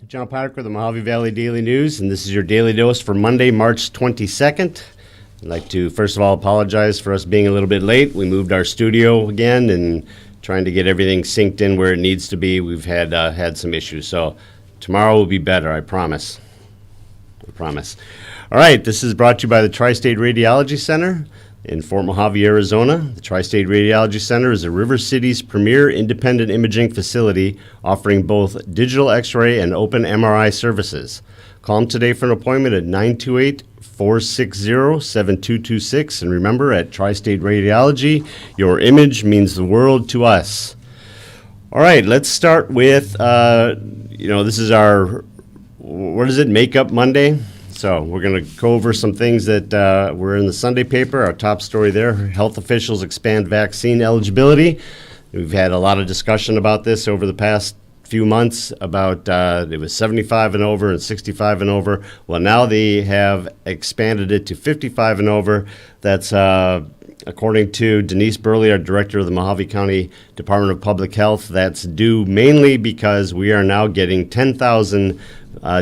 John Potter with the Mojave Valley Daily News, and this is your daily dose for Monday, March 22nd. I'd like to, first of all, apologize for us being a little bit late. We moved our studio again and trying to get everything synced in where it needs to be. We've had some issues, so tomorrow will be better, I promise. I promise. All right, this is brought to you by the Tri-State Radiology Center in Fort Mojave, Arizona. The Tri-State Radiology Center is a River City's premier independent imaging facility offering both digital X-ray and open MRI services. Call them today for an appointment at 928-460-7226. And remember, at Tri-State Radiology, your image means the world to us. All right, let's start with, this is our, Makeup Monday? So we're going to go over some things that were in the Sunday paper. Our top story there, health officials expand vaccine eligibility. We've had a lot of discussion about this over the past few months about it was 75 and over and 65 and over. Well, now they have expanded it to 55 and over. That's according to Denise Burley, our director of the Mojave County Department of Public Health. That's due mainly because we are now getting 10,000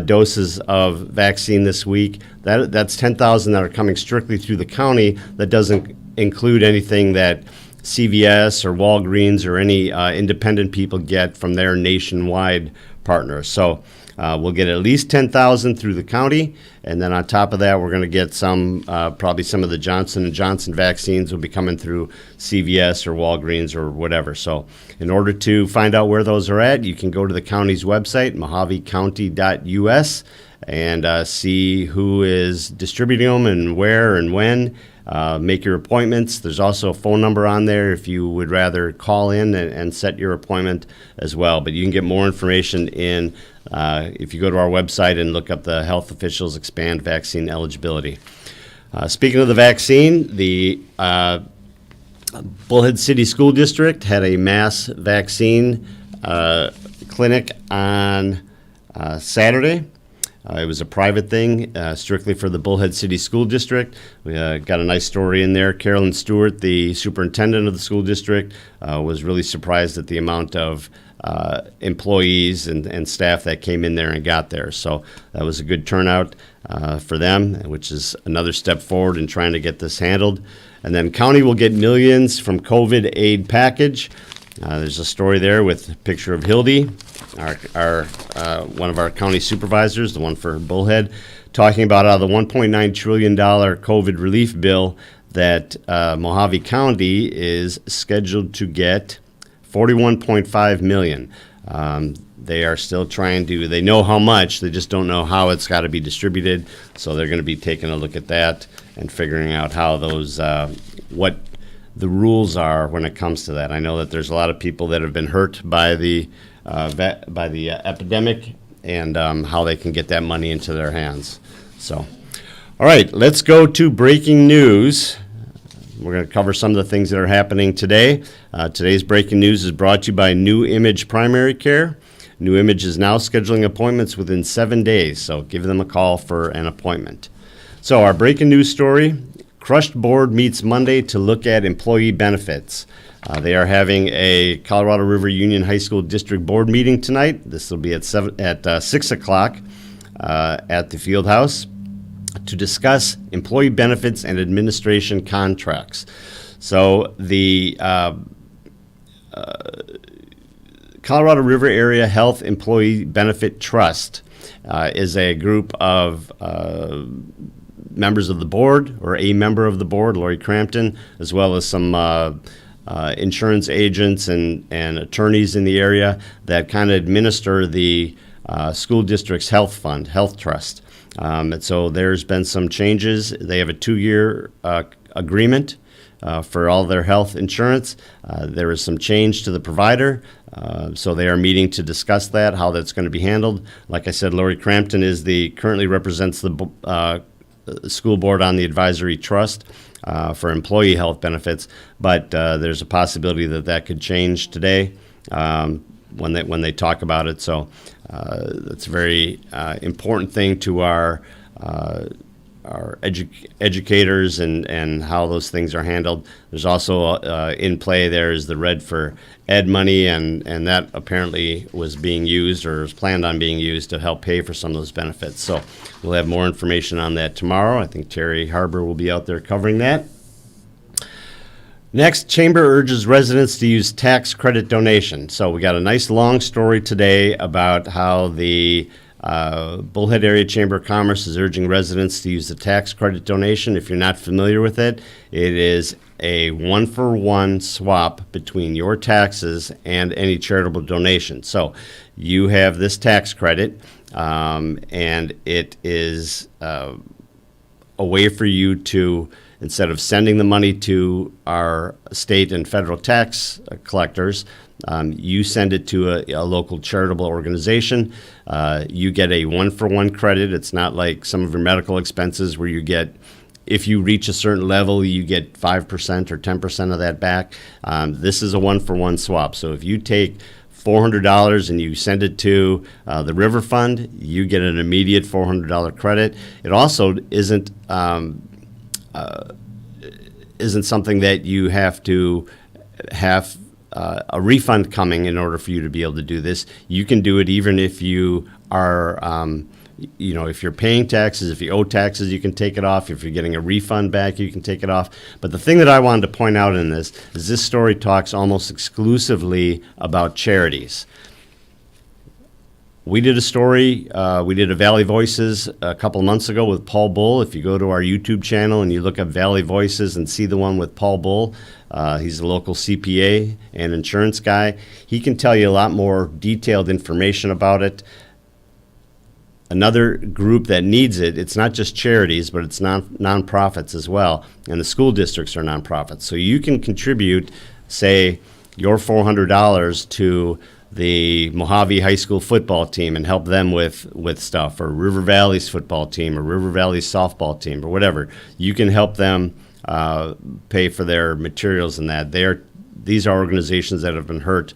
doses of vaccine this week. That's 10,000 that are coming strictly through the county. That doesn't include anything that CVS or Walgreens or any independent people get from their nationwide partners. So we'll get at least 10,000 through the county, and then on top of that, we're going to get some, probably some of the Johnson & Johnson vaccines will be coming through CVS or Walgreens or whatever. So in order to find out where those are at, you can go to the county's website, mojavecounty.us, and see who is distributing them and where and when. Make your appointments. There's also a phone number on there if you would rather call in and set your appointment as well. But you can get more information if you go to our website and look up the health officials expand vaccine eligibility. Speaking of the vaccine, the Bullhead City School District had a mass vaccine clinic on Saturday. It was a private thing, strictly for the Bullhead City School District. We got a nice story in there. Carolyn Stewart, the superintendent of the school district, was really surprised at the amount of employees and staff that came in there and got there. So that was a good turnout for them, which is another step forward in trying to get this handled. And then county will get millions from COVID aid package. There's a story there with a picture of Hildy, our one of our county supervisors, the one for Bullhead, talking about how the $1.9 trillion COVID relief bill that Mojave County is scheduled to get $41.5 million. They are still trying to, they know how much, they just don't know how it's got to be distributed. So they're going to be taking a look at that and figuring out how those, what the rules are when it comes to that. I know that there's a lot of people that have been hurt by the epidemic and how they can get that money into their hands. So, all right, let's go to breaking news. We're going to cover some of the things that are happening today. Today's breaking news is brought to you by New Image Primary Care. New Image is now scheduling appointments within 7 days, so give them a call for an appointment. So our breaking news story, Crushed Board meets Monday to look at employee benefits. They are having a Colorado River Union High School District Board meeting tonight. This will be at 6 o'clock at the Field House to discuss employee benefits and administration contracts. So the Colorado River Area Health Employee Benefit Trust is a group of members of the board, or a member of the board, Lori Crampton, as well as some insurance agents and attorneys in the area that kind of administer the school district's health fund, health trust. And so there's been some changes. They have a 2-year agreement for all their health insurance. There is some change to the provider. So they are meeting to discuss that, how that's going to be handled. Like I said, Lori Crampton currently represents the school board on the advisory trust for employee health benefits, but there's a possibility that could change today when they talk about it. So that's a very important thing to our educators and how those things are handled. There's also in play there is the red for ed money, and that apparently was being used or was planned on being used to help pay for some of those benefits. So we'll have more information on that tomorrow. I think Terry Harbour will be out there covering that. Next, Chamber urges residents to use tax credit donation. So we got a nice long story today about how the Bullhead Area Chamber of Commerce is urging residents to use the tax credit donation. If you're not familiar with it, it is a one-for-one swap between your taxes and any charitable donation. So you have this tax credit, and it is a way for you to, instead of sending the money to our state and federal tax collectors, you send it to a local charitable organization. You get a one-for-one credit. It's not like some of your medical expenses where you get, if you reach a certain level, you get 5% or 10% of that back. This is a one-for-one swap. So if you take $400 and you send it to the River Fund, you get an immediate $400 credit. It also isn't something that you have to have a refund coming in order for you to be able to do this. You can do it even if you are, if you're paying taxes, if you owe taxes, you can take it off. If you're getting a refund back, you can take it off. But the thing that I wanted to point out in this is this story talks almost exclusively about charities. We did a story, we did a Valley Voices a couple months ago with Paul Bull. If you go to our YouTube channel and you look up Valley Voices and see the one with Paul Bull, he's a local CPA and insurance guy. He can tell you a lot more detailed information about it. Another group that needs it, it's not just charities, but it's nonprofits as well, and the school districts are nonprofits. So you can contribute, say, your $400 to the Mojave High School football team and help them with stuff, or River Valley's football team, or River Valley's softball team, or whatever. You can help them pay for their materials and that. These are organizations that have been hurt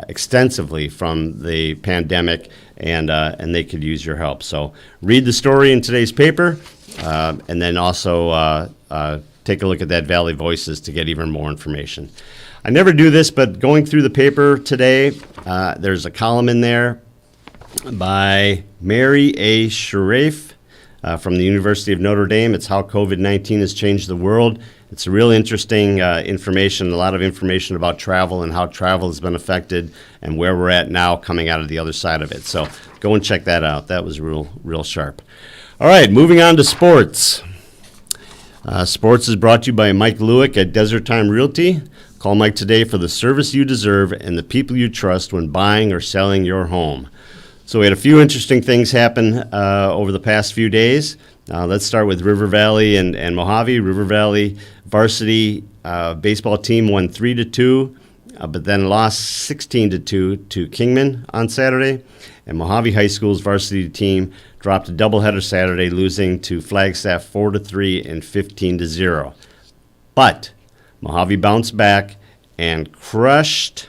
extensively from the pandemic, and they could use your help. So read the story in today's paper, and then also take a look at that Valley Voices to get even more information. I never do this, but going through the paper today, there's a column in there by Mary A. Sharif from the University of Notre Dame. It's How COVID-19 Has Changed the World. It's a real interesting information, a lot of information about travel and how travel has been affected and where we're at now coming out of the other side of it. So go and check that out. That was real sharp. All right, moving on to sports. Sports is brought to you by Mike Lewick at Desert Time Realty. Call Mike today for the service you deserve and the people you trust when buying or selling your home. So we had a few interesting things happen over the past few days. Let's start with River Valley and Mojave. River Valley varsity baseball team won 3-2, but then lost 16-2 to Kingman on Saturday. And Mojave High School's varsity team dropped a doubleheader Saturday, losing to Flagstaff 4-3 and 15-0. But Mojave bounced back and crushed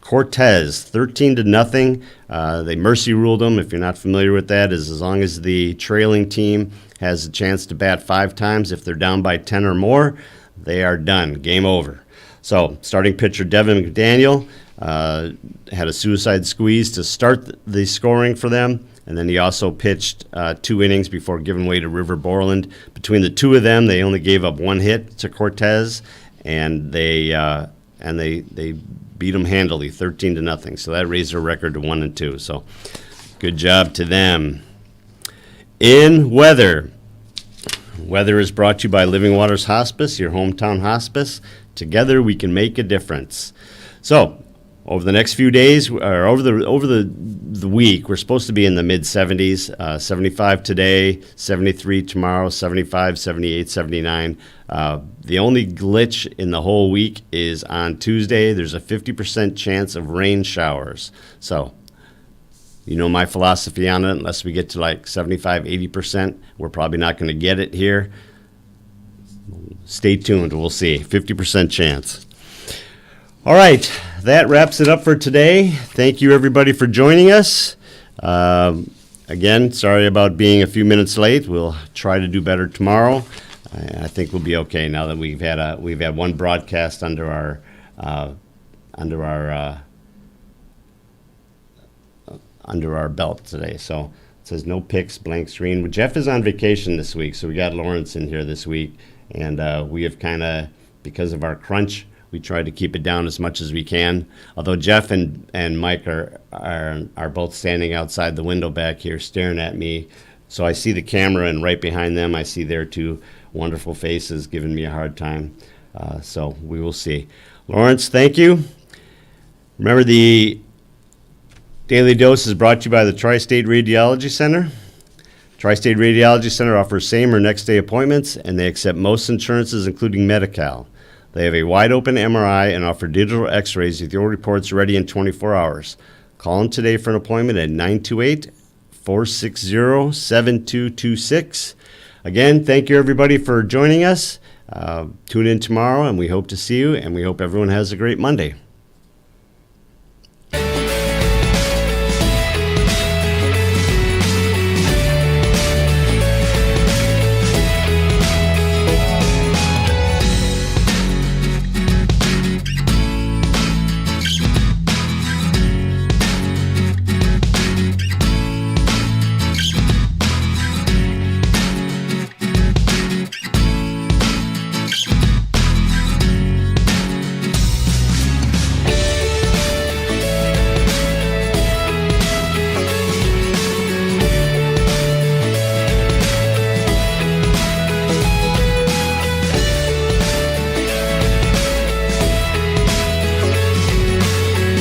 Cortez 13-0. They mercy ruled them. If you're not familiar with that, is as long as the trailing team has a chance to bat 5 times, if they're down by 10 or more, they are done. Game over. So starting pitcher Devin McDaniel had a suicide squeeze to start the scoring for them, and then he also pitched 2 innings before giving way to River Borland. Between the two of them, they only gave up 1 hit to Cortez, and they beat them handily, 13-0. So that raised their record to 1-2. So good job to them. In weather. Weather is brought to you by Living Waters Hospice, your hometown hospice. Together we can make a difference. So over the next few days, or over the week, we're supposed to be in the mid-70s, 75 today, 73 tomorrow, 75, 78, 79. The only glitch in the whole week is on Tuesday. There's a 50% chance of rain showers. So you know my philosophy on it. Unless we get to like 75, 80%, we're probably not going to get it here. Stay tuned. We'll see. 50% chance. All right, that wraps it up for today. Thank you, everybody, for joining us. again, sorry about being a few minutes late. We'll try to do better tomorrow. I think we'll be okay now that we've had one broadcast under our belt today. So it says no picks, blank screen. Jeff is on vacation this week, so we got Lawrence in here this week, and we have kind of, because of our crunch, we try to keep it down as much as we can. Although Jeff and Mike are both standing outside the window back here staring at me. So I see the camera, and right behind them I see their two wonderful faces giving me a hard time. So we will see. Lawrence, thank you. Remember, the Daily Dose is brought to you by the Tri-State Radiology Center. Tri-State Radiology Center offers same or next day appointments, and they accept most insurances, including Medi-Cal. They have a wide-open MRI and offer digital x-rays with your reports ready in 24 hours. Call them today for an appointment at 928-460-7226. Again, thank you, everybody, for joining us. Tune in tomorrow, and we hope to see you, and we hope everyone has a great Monday.